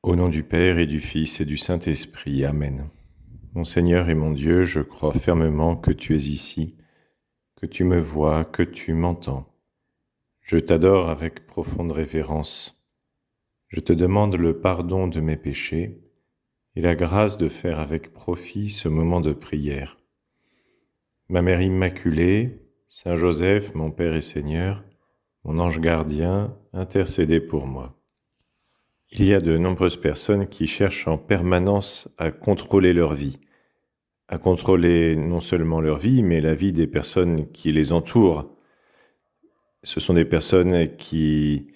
Au nom du Père et du Fils et du Saint-Esprit. Amen. Mon Seigneur et mon Dieu, je crois fermement que tu es ici, que tu me vois, que tu m'entends. Je t'adore avec profonde révérence. Je te demande le pardon de mes péchés et la grâce de faire avec profit ce moment de prière. Ma Mère Immaculée, Saint Joseph, mon Père et Seigneur, mon ange gardien, intercédez pour moi. Il y a de nombreuses personnes qui cherchent en permanence à contrôler leur vie, à contrôler non seulement leur vie, mais la vie des personnes qui les entourent. Ce sont des personnes qui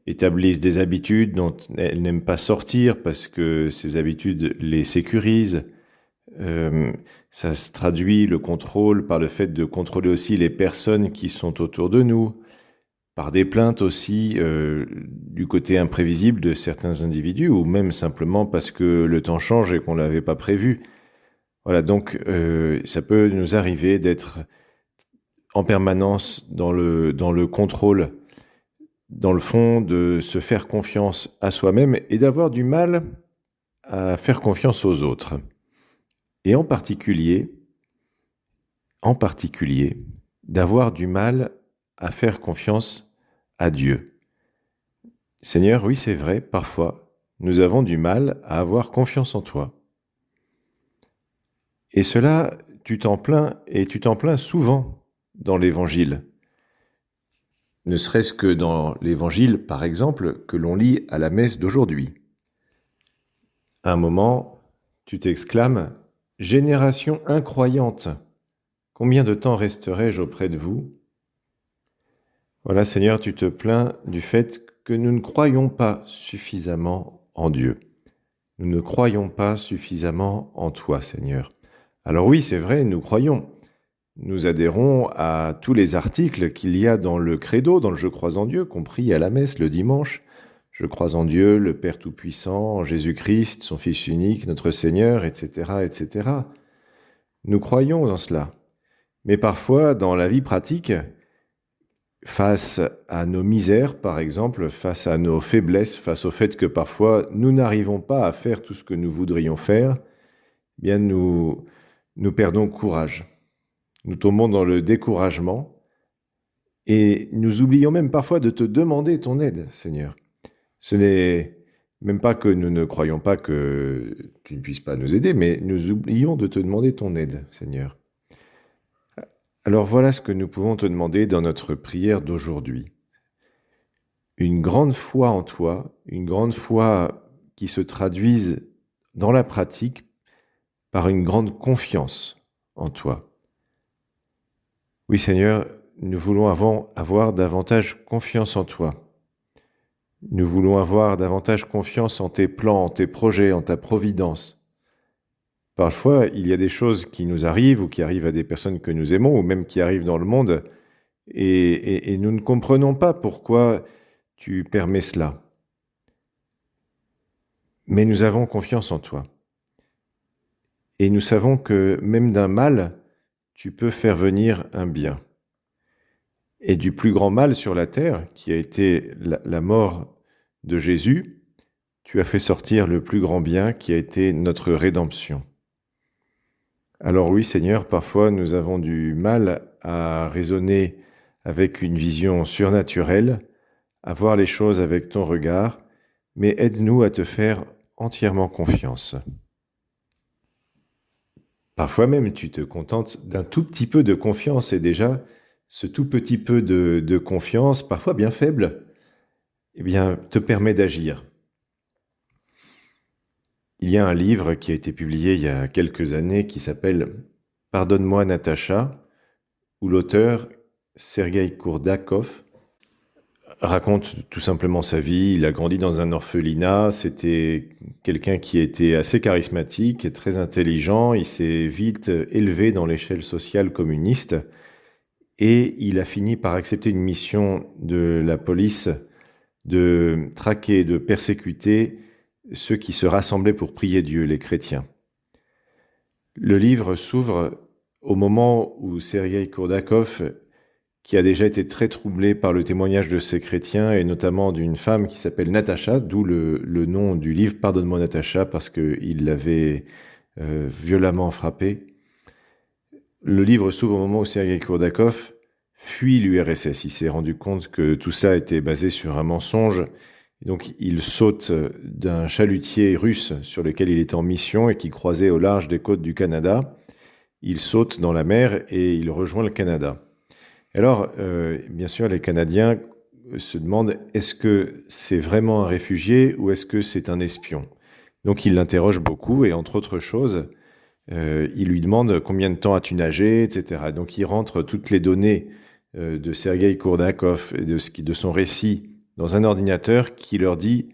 établissent des habitudes dont elles n'aiment pas sortir parce que ces habitudes les sécurisent. Ça se traduit, le contrôle, par le fait de contrôler aussi les personnes qui sont autour de nous, par des plaintes aussi du côté imprévisible de certains individus, ou même simplement parce que le temps change et qu'on ne l'avait pas prévu. Voilà, donc ça peut nous arriver d'être en permanence dans le contrôle, dans le fond, de se faire confiance à soi-même et d'avoir du mal à faire confiance aux autres. Et en particulier, d'avoir du mal à faire confiance à Dieu. Seigneur, oui, c'est vrai, parfois, nous avons du mal à avoir confiance en toi. Et cela, tu t'en plains, et tu t'en plains souvent dans l'Évangile. Ne serait-ce que dans l'Évangile, par exemple, que l'on lit à la messe d'aujourd'hui. À un moment, tu t'exclames « Génération incroyante, combien de temps resterai-je auprès de vous ?» Voilà, Seigneur, tu te plains du fait que nous ne croyons pas suffisamment en Dieu. Nous ne croyons pas suffisamment en toi, Seigneur. Alors oui, c'est vrai, nous croyons. Nous adhérons à tous les articles qu'il y a dans le credo, dans le « Je crois en Dieu », compris à la messe le dimanche. Je crois en Dieu, le Père Tout-Puissant, en Jésus-Christ, son Fils unique, notre Seigneur, etc., etc. Nous croyons en cela. Mais parfois, dans la vie pratique, face à nos misères, par exemple, face à nos faiblesses, face au fait que parfois nous n'arrivons pas à faire tout ce que nous voudrions faire, eh bien nous perdons courage. Nous tombons dans le découragement et nous oublions même parfois de te demander ton aide, Seigneur. Ce n'est même pas que nous ne croyons pas que tu ne puisses pas nous aider, mais nous oublions de te demander ton aide, Seigneur. Alors voilà ce que nous pouvons te demander dans notre prière d'aujourd'hui. Une grande foi en toi, une grande foi qui se traduise dans la pratique par une grande confiance en toi. Oui, Seigneur, nous voulons avoir davantage confiance en toi. Nous voulons avoir davantage confiance en tes plans, en tes projets, en ta providence. Parfois, il y a des choses qui nous arrivent ou qui arrivent à des personnes que nous aimons ou même qui arrivent dans le monde et nous ne comprenons pas pourquoi tu permets cela. Mais nous avons confiance en toi. Et nous savons que même d'un mal, tu peux faire venir un bien. Et du plus grand mal sur la terre, qui a été la mort de Jésus, tu as fait sortir le plus grand bien qui a été notre rédemption. Alors oui, Seigneur, parfois nous avons du mal à raisonner avec une vision surnaturelle, à voir les choses avec ton regard, mais aide-nous à te faire entièrement confiance. Parfois même, tu te contentes d'un tout petit peu de confiance et déjà, ce tout petit peu de confiance, parfois bien faible, eh bien, te permet d'agir. Il y a un livre qui a été publié il y a quelques années qui s'appelle « Pardonne-moi Natacha » où l'auteur, Sergueï Kourdakov, raconte tout simplement sa vie. Il a grandi dans un orphelinat, c'était quelqu'un qui était assez charismatique et très intelligent. Il s'est vite élevé dans l'échelle sociale communiste et il a fini par accepter une mission de la police de traquer, de persécuter ceux qui se rassemblaient pour prier Dieu, les chrétiens. Le livre s'ouvre au moment où Sergueï Kourdakov qui a déjà été très troublé par le témoignage de ces chrétiens, et notamment d'une femme qui s'appelle Natacha, d'où le nom du livre « Pardonne-moi Natacha », parce qu'il l'avait violemment frappé. Le livre s'ouvre au moment où Sergueï Kourdakov fuit l'URSS. Il s'est rendu compte que tout ça était basé sur un mensonge. Et donc il saute d'un chalutier russe sur lequel il était en mission et qui croisait au large des côtes du Canada. Il saute dans la mer et il rejoint le Canada. Alors, bien sûr, les Canadiens se demandent, est-ce que c'est vraiment un réfugié ou est-ce que c'est un espion ? Donc, ils l'interrogent beaucoup et, entre autres choses, ils lui demandent combien de temps as-tu nagé, etc. Donc, il rentre toutes les données de Sergueï Kourdakov et de son récit dans un ordinateur qui leur dit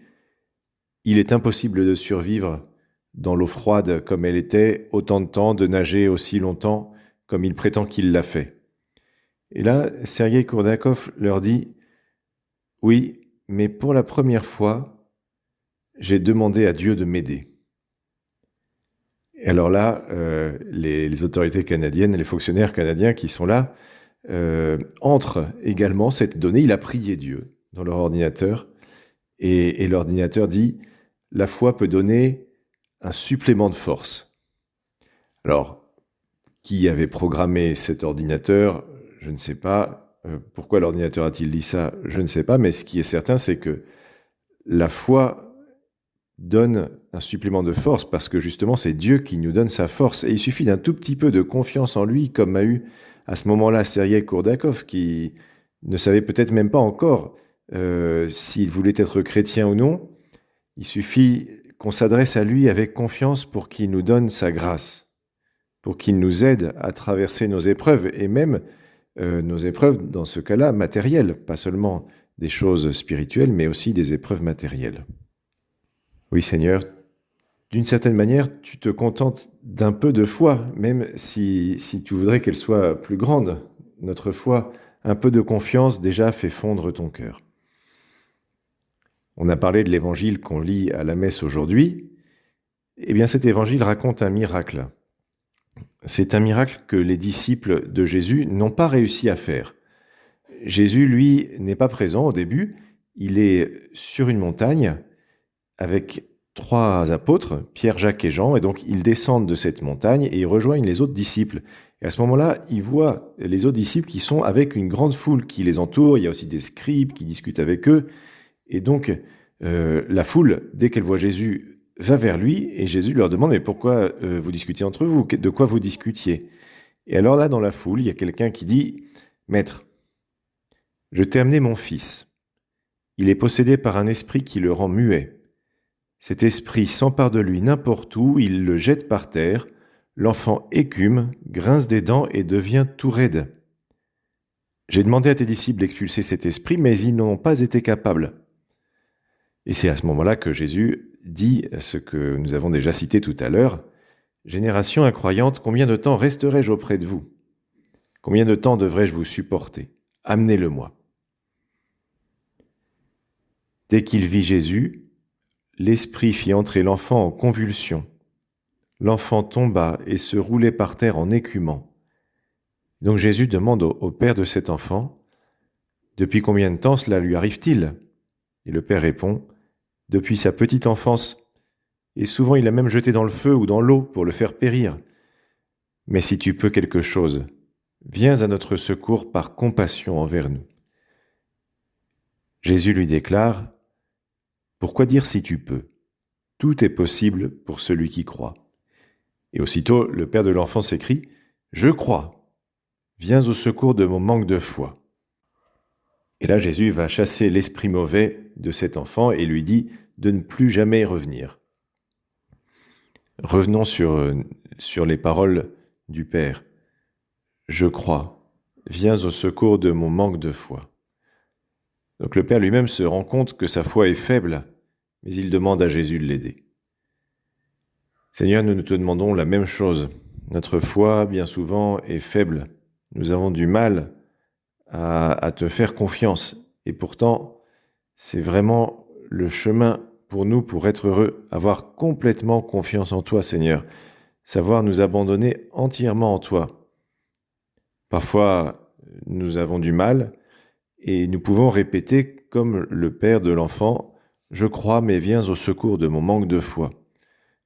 « Il est impossible de survivre dans l'eau froide comme elle était, autant de temps, de nager aussi longtemps comme il prétend qu'il l'a fait. » Et là, Sergueï Kourdakov leur dit « Oui, mais pour la première fois, j'ai demandé à Dieu de m'aider. » Et alors là, les autorités canadiennes, les fonctionnaires canadiens qui sont là, entrent également cette donnée. Il a prié Dieu dans leur ordinateur, et l'ordinateur dit « La foi peut donner un supplément de force. » Alors, qui avait programmé cet ordinateur ? Je ne sais pas. Pourquoi l'ordinateur a-t-il dit ça ? Je ne sais pas. Mais ce qui est certain, c'est que la foi donne un supplément de force parce que justement, c'est Dieu qui nous donne sa force. Et il suffit d'un tout petit peu de confiance en lui, comme a eu à ce moment-là Sergueï Kourdakov, qui ne savait peut-être même pas encore s'il voulait être chrétien ou non. Il suffit qu'on s'adresse à lui avec confiance pour qu'il nous donne sa grâce, pour qu'il nous aide à traverser nos épreuves, et même nos épreuves, dans ce cas-là, matérielles, pas seulement des choses spirituelles, mais aussi des épreuves matérielles. Oui, Seigneur, d'une certaine manière, tu te contentes d'un peu de foi, même si tu voudrais qu'elle soit plus grande. Notre foi, un peu de confiance déjà fait fondre ton cœur. On a parlé de l'évangile qu'on lit à la messe aujourd'hui. Eh bien, cet évangile raconte un miracle. C'est un miracle que les disciples de Jésus n'ont pas réussi à faire. Jésus, lui, n'est pas présent au début. Il est sur une montagne avec 3 apôtres, Pierre, Jacques et Jean, et donc ils descendent de cette montagne et ils rejoignent les autres disciples. Et à ce moment-là, ils voient les autres disciples qui sont avec une grande foule qui les entoure. Il y a aussi des scribes qui discutent avec eux. Et donc, la foule, dès qu'elle voit Jésus, va vers lui, et Jésus leur demande « Mais pourquoi vous discutez entre vous ? De quoi vous discutiez ?» Et alors là, dans la foule, il y a quelqu'un qui dit « Maître, je t'ai amené mon fils. Il est possédé par un esprit qui le rend muet. Cet esprit s'empare de lui n'importe où, il le jette par terre, l'enfant écume, grince des dents et devient tout raide. J'ai demandé à tes disciples d'expulser cet esprit, mais ils n'en ont pas été capables. » Et c'est à ce moment-là que Jésus dit ce que nous avons déjà cité tout à l'heure. « Génération incroyante, combien de temps resterai-je auprès de vous ? Combien de temps devrais-je vous supporter ? Amenez-le-moi. » Dès qu'il vit Jésus, l'esprit fit entrer l'enfant en convulsion. L'enfant tomba et se roulait par terre en écumant. Donc Jésus demande au père de cet enfant « Depuis combien de temps cela lui arrive-t-il » Et le père répond « Depuis sa petite enfance, et souvent il l'a même jeté dans le feu ou dans l'eau pour le faire périr. Mais si tu peux quelque chose, viens à notre secours par compassion envers nous. » Jésus lui déclare « Pourquoi dire si tu peux ? Tout est possible pour celui qui croit. » Et aussitôt, le père de l'enfant s'écrie « Je crois, viens au secours de mon manque de foi. » Et là, Jésus va chasser l'esprit mauvais de cet enfant et lui dit de ne plus jamais revenir. Revenons sur les paroles du Père. « Je crois, viens au secours de mon manque de foi. » Donc le Père lui-même se rend compte que sa foi est faible, mais il demande à Jésus de l'aider. Seigneur, nous te demandons la même chose. Notre foi, bien souvent, est faible. Nous avons du mal à te faire confiance. Et pourtant, c'est vraiment le chemin pour nous, pour être heureux, avoir complètement confiance en toi, Seigneur. Savoir nous abandonner entièrement en toi. Parfois, nous avons du mal et nous pouvons répéter comme le père de l'enfant « Je crois, mais viens au secours de mon manque de foi ».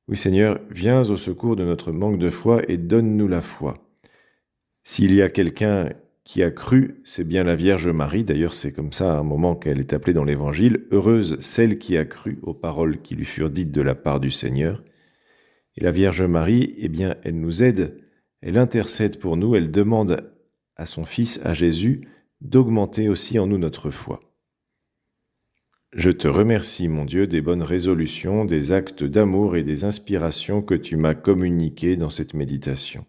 Oui Seigneur, viens au secours de notre manque de foi et donne-nous la foi. S'il y a quelqu'un qui a cru, c'est bien la Vierge Marie. D'ailleurs, c'est comme ça à un moment qu'elle est appelée dans l'Évangile. Heureuse celle qui a cru aux paroles qui lui furent dites de la part du Seigneur. Et la Vierge Marie, eh bien, elle nous aide, elle intercède pour nous, elle demande à son Fils, à Jésus, d'augmenter aussi en nous notre foi. Je te remercie, mon Dieu, des bonnes résolutions, des actes d'amour et des inspirations que tu m'as communiquées dans cette méditation.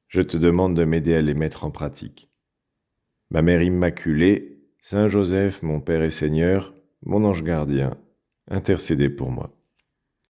Je te demande de m'aider à les mettre en pratique. Ma Mère Immaculée, Saint Joseph, mon Père et Seigneur, mon ange gardien, intercédez pour moi.